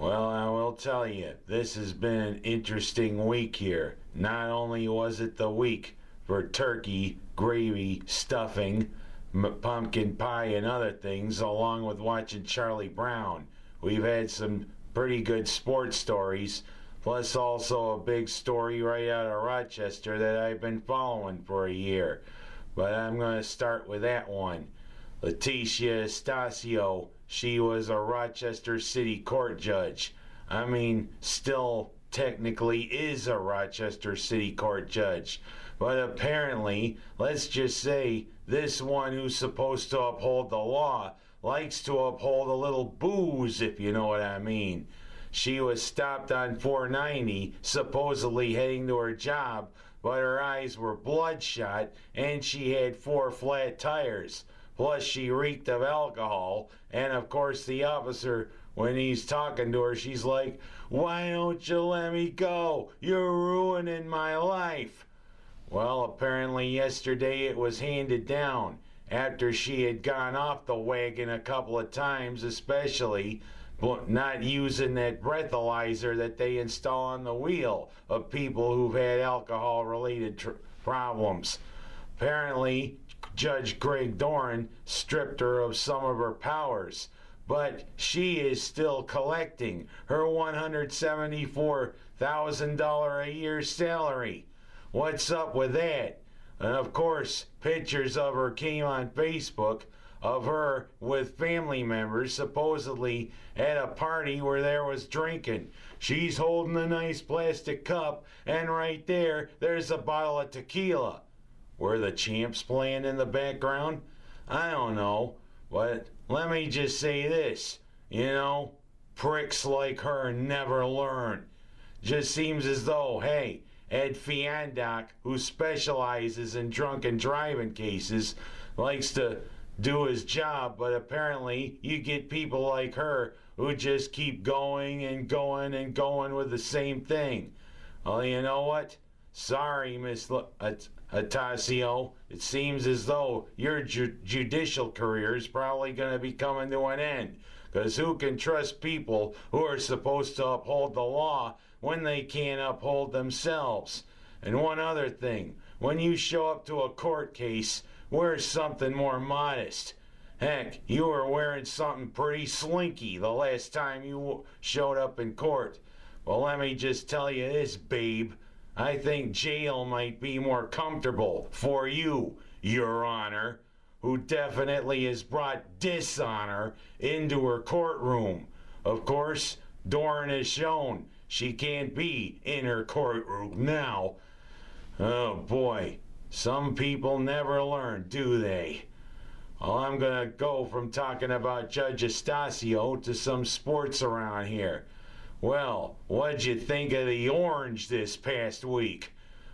Well, I will tell you, this has been an interesting week here. Not only was it the week for turkey, gravy, stuffing, pumpkin pie, and other things, along with watching Charlie Brown. We've had some pretty good sports stories, plus also a big story right out of Rochester that I've been following for a year. But I'm going to start with that one. Leticia Estacio, she was a Rochester City Court Judge. I mean, still technically is a Rochester City Court Judge. But apparently, let's just say, this one who's supposed to uphold the law likes to uphold a little booze, if you know what I mean. She was stopped on 490, supposedly heading to her job, but her eyes were bloodshot and she had 4 flat tires. Plus, she reeked of alcohol, and of course, the officer, when he's talking to her, she's like, "Why don't you let me go? You're ruining my life." Well, apparently yesterday it was handed down after she had gone off the wagon a couple of times, especially not using that breathalyzer that they install on the wheel of people who've had alcohol-related problems. Apparently, Judge Greg Doran stripped her of some of her powers, but she is still collecting her $174,000 a year salary. What's up with that? And of course, pictures of her came on Facebook of her with family members supposedly at a party where there was drinking. She's holding a nice plastic cup, and right there's a bottle of tequila. Were the Champs playing in the background? I don't know, but let me just say this, pricks like her never learn. Just seems as though, hey, Ed Fiandoc, who specializes in drunken driving cases, likes to do his job, but apparently you get people like her who just keep going and going and going with the same thing. Well, you know what? Sorry, Miss Atasio. It seems as though your judicial career is probably going to be coming to an end. Because who can trust people who are supposed to uphold the law when they can't uphold themselves? And one other thing, when you show up to a court case, wear something more modest. Heck, you were wearing something pretty slinky the last time you showed up in court. Well, let me just tell you this, babe. I think jail might be more comfortable for you, Your Honor, who definitely has brought dishonor into her courtroom. Of course, Doran has shown she can't be in her courtroom now. Oh boy, some people never learn, do they? Well, I'm gonna go from talking about Judge Estacio to some sports around here. Well, what'd you think of the Orange this past week?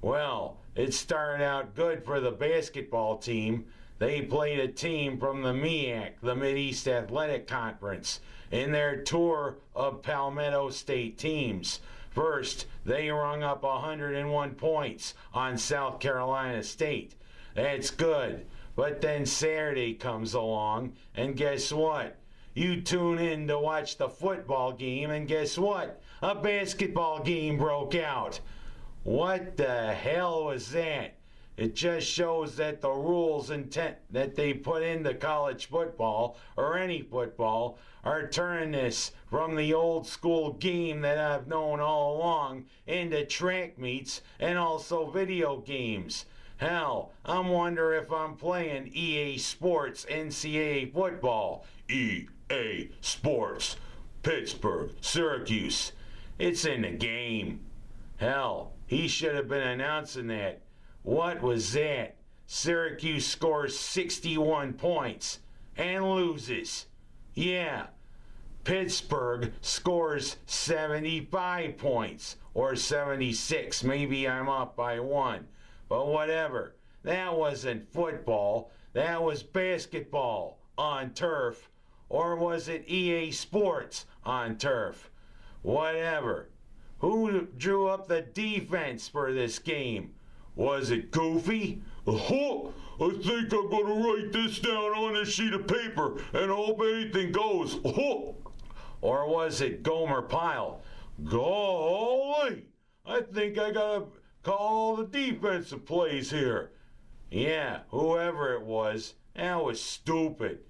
Well, it started out good for the basketball team. They played a team from the MEAC, the Mid-East Athletic Conference, in their tour of Palmetto State teams. First, they rung up 101 points on South Carolina State. That's good. But then Saturday comes along, and guess what? You tune in to watch the football game, and guess what? A basketball game broke out. What the hell was that? It just shows that the rules that they put into college football, or any football, are turning this from the old school game that I've known all along into track meets and also video games. Hell, I'm wondering if I'm playing EA Sports NCAA football. EA Sports, Pittsburgh, Syracuse. It's in the game. Hell, he should have been announcing that. What was that? Syracuse scores 61 points and loses. Yeah, Pittsburgh scores 75 points, or 76. Maybe I'm up by 1. But whatever. That wasn't football. That was basketball on turf. Or was it EA Sports on turf? Whatever. Who drew up the defense for this game? Was it Goofy? Oh, I think I'm going to write this down on a sheet of paper and hope anything goes. Oh, Or was it Gomer Pyle? Golly! I think I gotta call the defensive plays here. Yeah, whoever it was, that was stupid.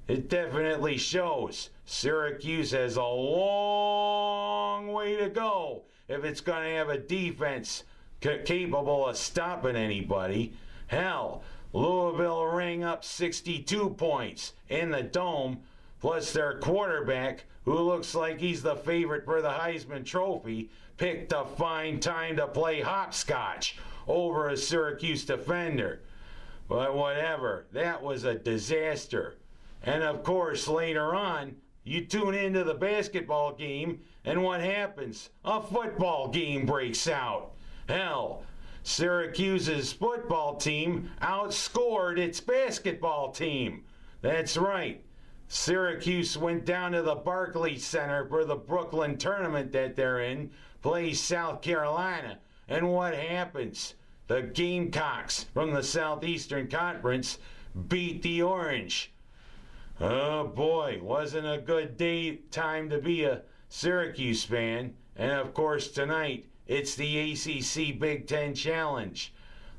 It definitely shows Syracuse has a long way to go if it's going to have a defense capable of stopping anybody. Hell, Louisville rang up 62 points in the Dome, plus their quarterback, who looks like he's the favorite for the Heisman Trophy, picked a fine time to play hopscotch over a Syracuse defender. But whatever, that was a disaster. And of course, later on, you tune into the basketball game, and what happens? A football game breaks out. Hell, Syracuse's football team outscored its basketball team. That's right. Syracuse went down to the Barclays Center for the Brooklyn tournament that they're in, plays South Carolina. And what happens? The Gamecocks from the Southeastern Conference beat the Orange. Oh boy, wasn't a good time to be a Syracuse fan. And of course tonight, it's the ACC Big Ten Challenge.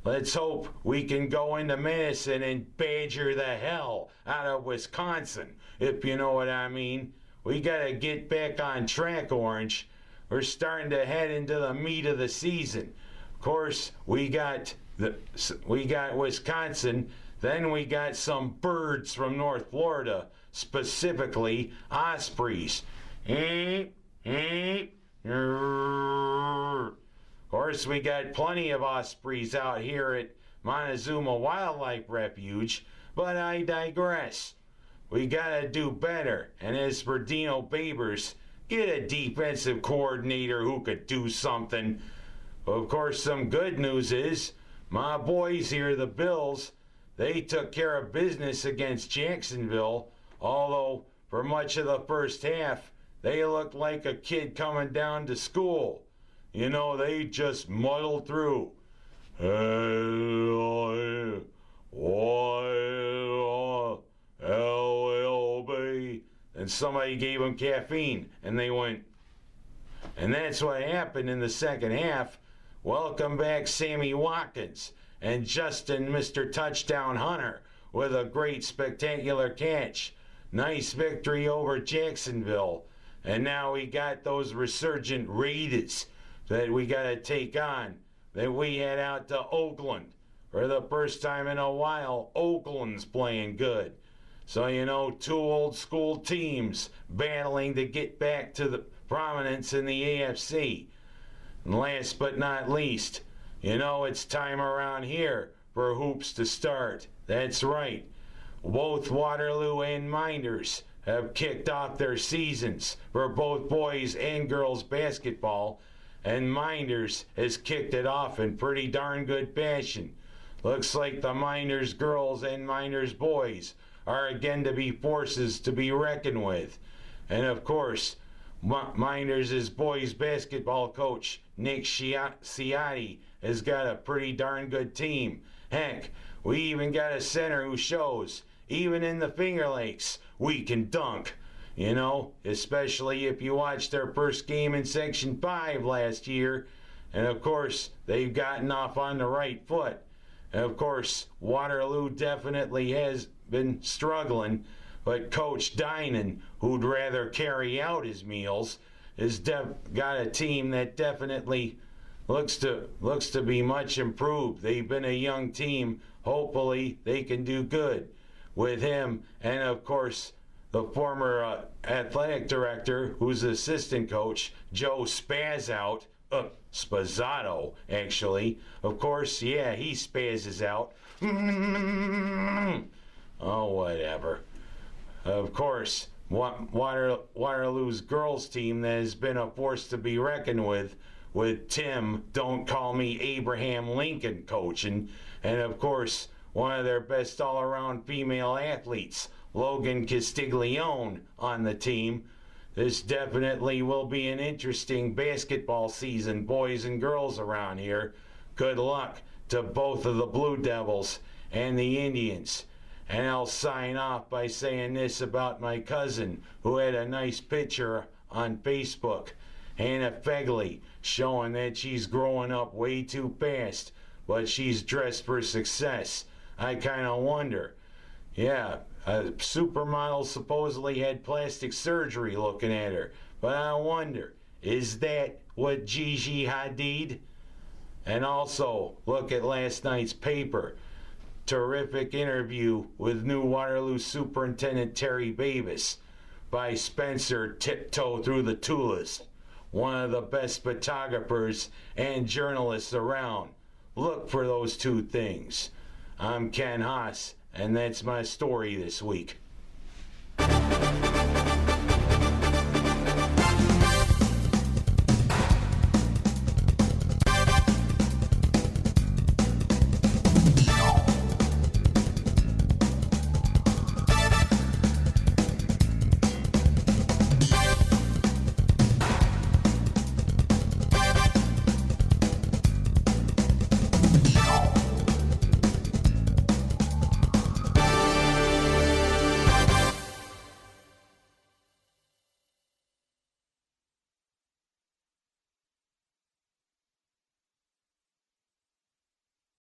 Let's hope we can go into Madison and badger the hell out of Wisconsin, if you know what I mean. We gotta get back on track, Orange. We're starting to head into the meat of the season. Of course, we got Wisconsin. Then we got some birds from North Florida, specifically ospreys. Of course, we got plenty of ospreys out here at Montezuma Wildlife Refuge, but I digress. We gotta do better, and as for Dino Babers, get a defensive coordinator who could do something. Of course, some good news is, my boys here, the Bills, they took care of business against Jacksonville, although for much of the first half, they looked like a kid coming down to school. You know, they just muddled through. L-L-B. And somebody gave them caffeine, and they went. And that's what happened in the second half. Welcome back, Sammy Watkins. And Justin, Mr. Touchdown Hunter, with a great spectacular catch. Nice victory over Jacksonville. And now we got those resurgent Raiders that we got to take on. Then we head out to Oakland. For the first time in a while, Oakland's playing good. So, you know, two old school teams battling to get back to the prominence in the AFC. And last but not least, you know, it's time around here for hoops to start. That's right. Both Waterloo and Mynderse have kicked off their seasons for both boys and girls basketball, and Mynderse has kicked it off in pretty darn good fashion. Looks like the Mynderse girls and Mynderse boys are again to be forces to be reckoned with. And of course, Mynderse's boys basketball coach, Nick Ciotti, has got a pretty darn good team. Heck, we even got a center who shows, even in the Finger Lakes, we can dunk. You know, especially if you watched their first game in Section 5 last year. And of course, they've gotten off on the right foot. And of course, Waterloo definitely has been struggling, but Coach Dinan, who'd rather carry out his meals, has got a team that definitely looks to be much improved. They've been a young team. Hopefully, they can do good with him, and of course, the former athletic director, who's assistant coach, Joe Spazzato, actually. Of course, yeah, he spazzes out. Oh, whatever. Of course, Waterloo's girls team that has been a force to be reckoned with Tim, Don't Call Me Abraham Lincoln coaching, and of course, one of their best all-around female athletes, Logan Castiglione, on the team. This definitely will be an interesting basketball season, boys and girls around here. Good luck to both of the Blue Devils and the Indians. And I'll sign off by saying this about my cousin, who had a nice picture on Facebook. Hannah Fegley, showing that she's growing up way too fast, but she's dressed for success. I kind of wonder. Yeah, a supermodel supposedly had plastic surgery looking at her, but I wonder, is that what Gigi Hadid? And also, look at last night's paper. Terrific interview with new Waterloo Superintendent Terry Bavis by Spencer Tiptoe Through the Tulips, one of the best photographers and journalists around. Look for those two things. I'm Ken Haas, and that's my story this week.